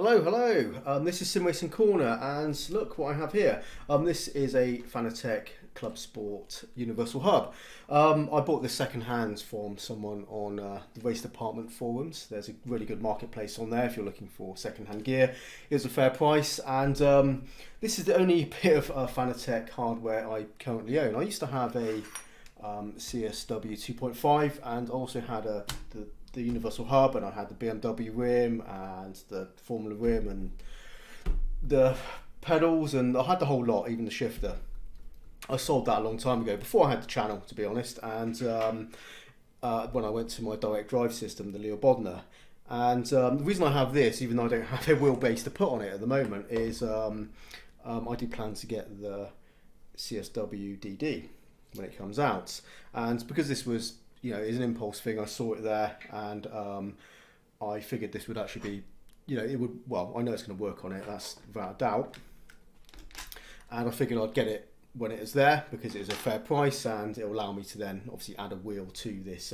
Hello, hello. This is Simracing Corner, and look what I have here. This is a Fanatec Clubsport Universal Hub. I bought this second hand from someone on the race department forums. There's a really good marketplace on there if you're looking for second hand gear. It was a fair price, and this is the only bit of Fanatec hardware I currently own. I used to have a CSW 2.5 and also had the Universal Hub, and I had the BMW rim and the Formula rim and the pedals, and I had the whole lot, even the shifter. I sold that a long time ago, before I had the channel, to be honest, and when I went to my direct drive system, the Bodnar. And the reason I have this, even though I don't have a wheelbase to put on it at the moment, is I do plan to get the CSW DD when it comes out, and because this was, is an impulse thing, I saw it there, and I figured this would actually be, it would, well, I know it's going to work on it, that's without a doubt, and I figured I'd get it when it is there because it is a fair price, and it will allow me to then obviously add a wheel to this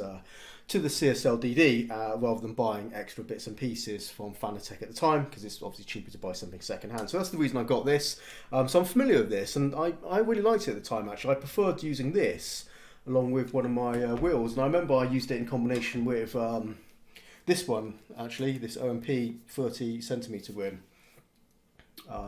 to the CSL DD rather than buying extra bits and pieces from Fanatec at the time, because it's obviously cheaper to buy something second hand. So that's the reason I got this. So I'm familiar with this, and I really liked it at the time. Actually, I preferred using this along with one of my wheels, and I remember I used it in combination with this one, actually, this OMP 30cm rim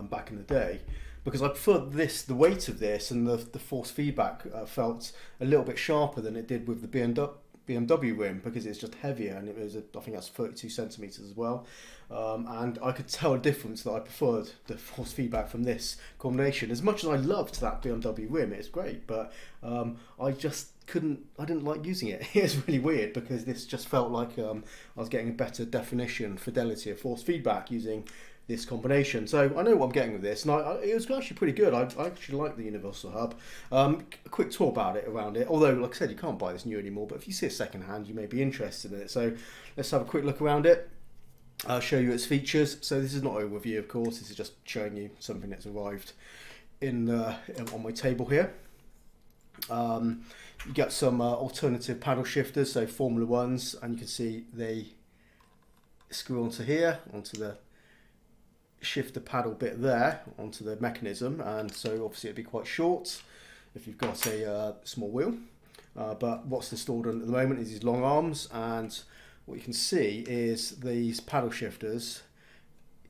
back in the day, because I preferred this, the weight of this and the force feedback felt a little bit sharper than it did with the BMW rim, because it's just heavier, and it was I think that's 32cm as well, and I could tell a difference that I preferred the force feedback from this combination. As much as I loved that BMW rim, it's great, but I just I didn't like using it. It's really weird, because this just felt like I was getting a better definition, fidelity of force feedback using this combination. So I know what I'm getting with this, and it was actually pretty good. I actually like the Universal Hub. A quick talk about it, around it, although like I said, you can't buy this new anymore, but if you see it second hand, you may be interested in it. So let's have a quick look around it. I'll show you its features. So this is not a review, of course, this is just showing you something that's arrived on my table here. You get some alternative paddle shifters, so Formula ones, and you can see they screw onto here, onto the shifter paddle bit there, onto the mechanism, and so obviously it'd be quite short if you've got a small wheel, but what's installed on at the moment is these long arms, and what you can see is these paddle shifters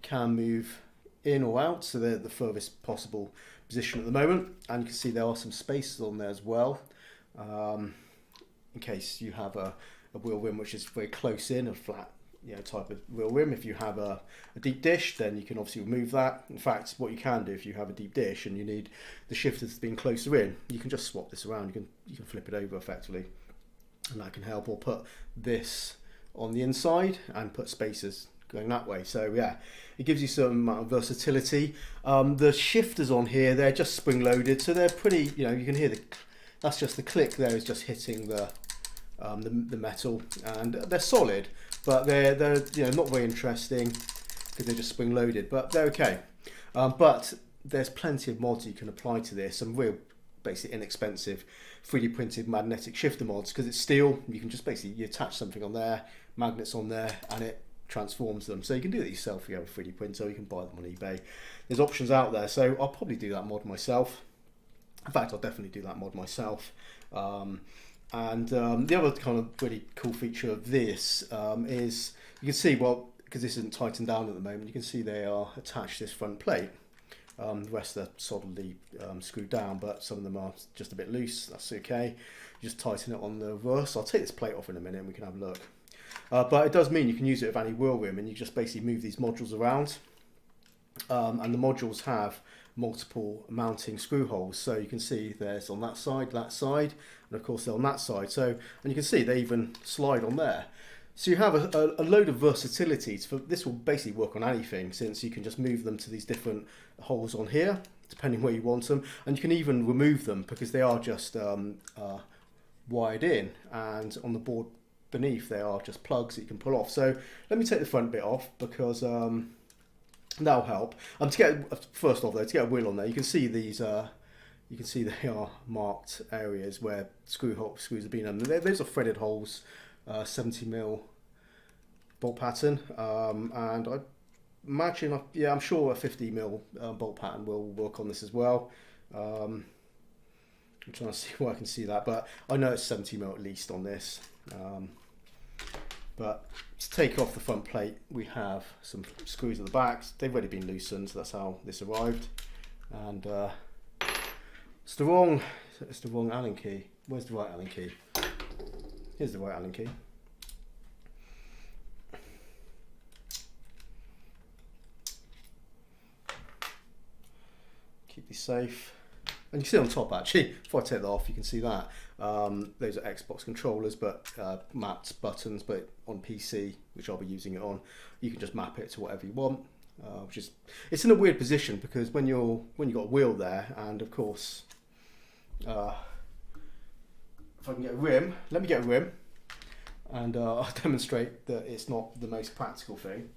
can move in or out, so they're the furthest possible position at the moment, and you can see there are some spaces on there as well, in case you have a wheel rim which is very close in, a flat type of wheel rim. If you have a deep dish, then you can obviously remove that. In fact, what you can do if you have a deep dish and you need the shifters being closer in, you can just swap this around. You can flip it over effectively, and that can help, or put this on the inside and put spacers going that way. So yeah, it gives you some versatility. The shifters on here, they're just spring loaded, so they're pretty, you can hear that's just the click there is just hitting the metal, and they're solid, but they're not very interesting because they're just spring loaded, but they're okay. But there's plenty of mods you can apply to this, some real basically inexpensive 3D printed magnetic shifter mods, because it's steel. You can just you attach something on there, magnets on there, and it transforms them. So you can do it yourself if you have a 3D printer, or you can buy them on eBay. There's options out there, so I'll probably do that mod myself. In fact, I'll definitely do that mod myself. And the other kind of really cool feature of this is you can see, well, because this isn't tightened down at the moment, you can see they are attached to this front plate. The rest are solidly screwed down, but some of them are just a bit loose. That's okay. You just tighten it on the reverse. I'll take this plate off in a minute and we can have a look. But it does mean you can use it with any wheel rim, and you just basically move these modules around. And the modules have multiple mounting screw holes, so you can see there's on that side, and of course they're on that side. So, and you can see they even slide on there. So you have a load of versatility. This will basically work on anything, since you can just move them to these different holes on here, depending where you want them, and you can even remove them because they are just wired in, and on the board beneath they are just plugs that you can pull off. So let me take the front bit off, because that'll help. First off though, to get a wheel on there, you can see these. You can see they are marked areas where screws have been under. Those are threaded holes, 70mm bolt pattern, and I imagine, yeah, I'm sure a 50mm bolt pattern will work on this as well. I'm trying to see where I can see that, but I know it's 70mm at least on this. But to take off the front plate, we have some screws at the back. They've already been loosened, so that's how this arrived. And it's the wrong Allen key. Where's the right Allen key? Here's the right Allen key. Keep these safe. And you can see on top actually, before I take that off, you can see that. Those are Xbox controllers, but mapped buttons, but on PC, which I'll be using it on, you can just map it to whatever you want. Which is, it's in a weird position because when you've got a wheel there, and of course, if I can get a rim, let me get a rim, and I'll demonstrate that it's not the most practical thing.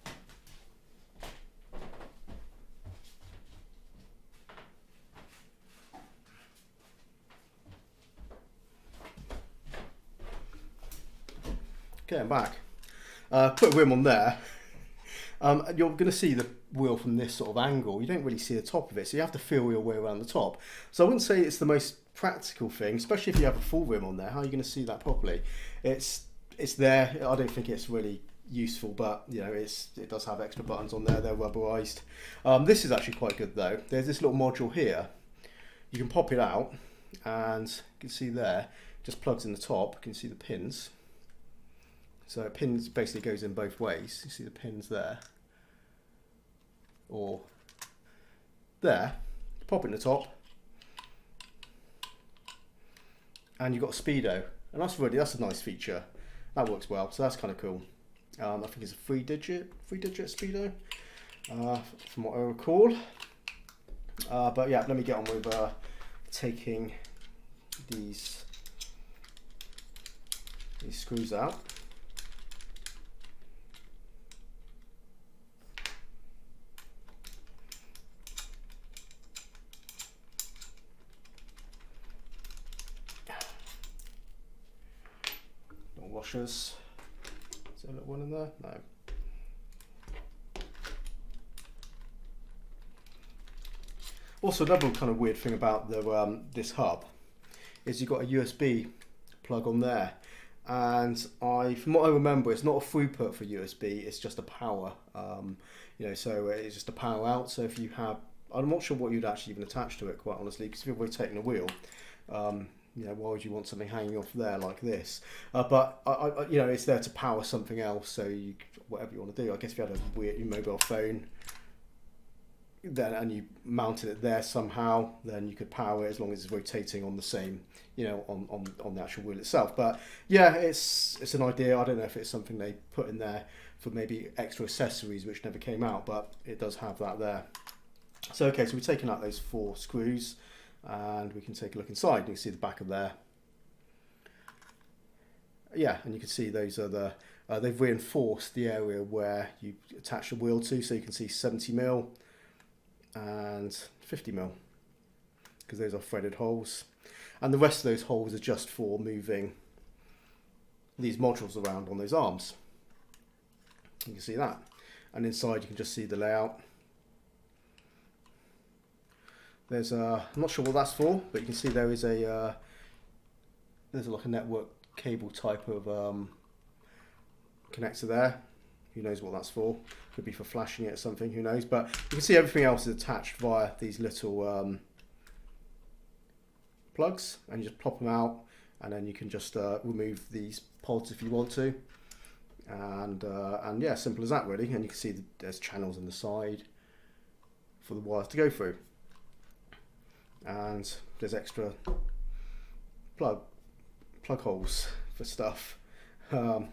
Okay, I'm back. Put a rim on there. You're going to see the wheel from this sort of angle. You don't really see the top of it, so you have to feel your way around the top. So I wouldn't say it's the most practical thing, especially if you have a full rim on there. How are you going to see that properly? It's there. I don't think it's really useful, but you know, it does have extra buttons on there. They're rubberized. This is actually quite good though. There's this little module here. You can pop it out, and you can see there, just plugs in the top. You can see the pins. So pins basically goes in both ways. You see the pins there, or there. Pop it in the top, and you've got a speedo, and that's a nice feature. That works well, so that's kind of cool. I think it's a three digit speedo, from what I recall. But yeah, let me get on with taking these screws out. Washers. Is there a little one in there? No. Also, another kind of weird thing about the this hub is you've got a USB plug on there, and from what I remember, it's not a throughput for USB. It's just a power. You know, so it's just a power out. So if you have, I'm not sure what you'd actually even attach to it, quite honestly, because if you're rotating a wheel. You know, why would you want something hanging off there like this? But you know, it's there to power something else. So whatever you want to do. I guess if you had a weird mobile phone, then and you mounted it there somehow, then you could power it as long as it's rotating on the same, you know, on the actual wheel itself. But yeah, it's an idea. I don't know if it's something they put in there for maybe extra accessories which never came out, but it does have that there. So okay, so we've taken out those 4 screws. And we can take a look inside. You can see the back of there. Yeah, and you can see those are the they've reinforced the area where you attach the wheel to, so you can see 70mm and 50mm, because those are threaded holes, and the rest of those holes are just for moving these modules around on those arms. You can see that, and inside you can just see the layout. There's I'm not sure what that's for, but you can see there is a there's like a network cable type of connector there. Who knows what that's for? Could be for flashing it or something. Who knows? But you can see everything else is attached via these little plugs, and you just plop them out, and then you can just remove these pods if you want to. And yeah, simple as that really. And you can see there's channels on the side for the wires to go through. And there's extra plug holes for stuff. And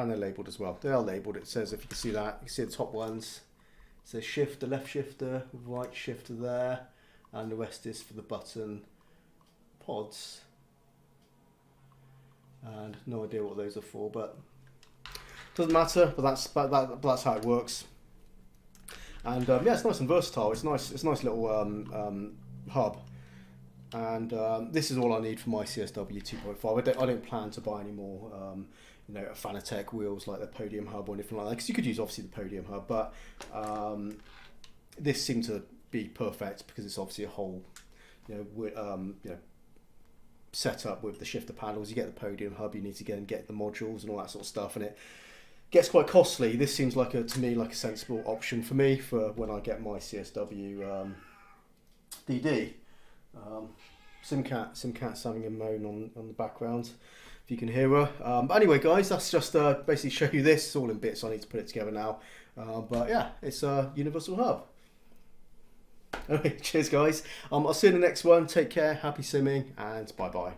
they're labelled as well. They are labelled. It says, if you can see that, you can see the top ones. It says shifter, left shifter, right shifter there, and the rest is for the button pods. And no idea what those are for, but doesn't matter. But that's how it works. And yeah, it's nice and versatile. It's nice. It's a nice little hub. and this is all I need for my CSW 2.5. I don't plan to buy any more you know, Fanatec wheels like the Podium Hub or anything like that, because you could use obviously the Podium Hub, but this seemed to be perfect because it's obviously a whole you know, setup with the shifter paddles. You get the Podium Hub, you need to get the modules and all that sort of stuff, and it gets quite costly. This seems like to me like a sensible option for me for when I get my CSW DD. Simcat's having a moan on the background, if you can hear her. But anyway, guys, that's just basically show you this. It's all in bits. I need to put it together now. But yeah, it's a Universal Hub. Anyway, cheers, guys. I'll see you in the next one. Take care. Happy simming, and bye bye.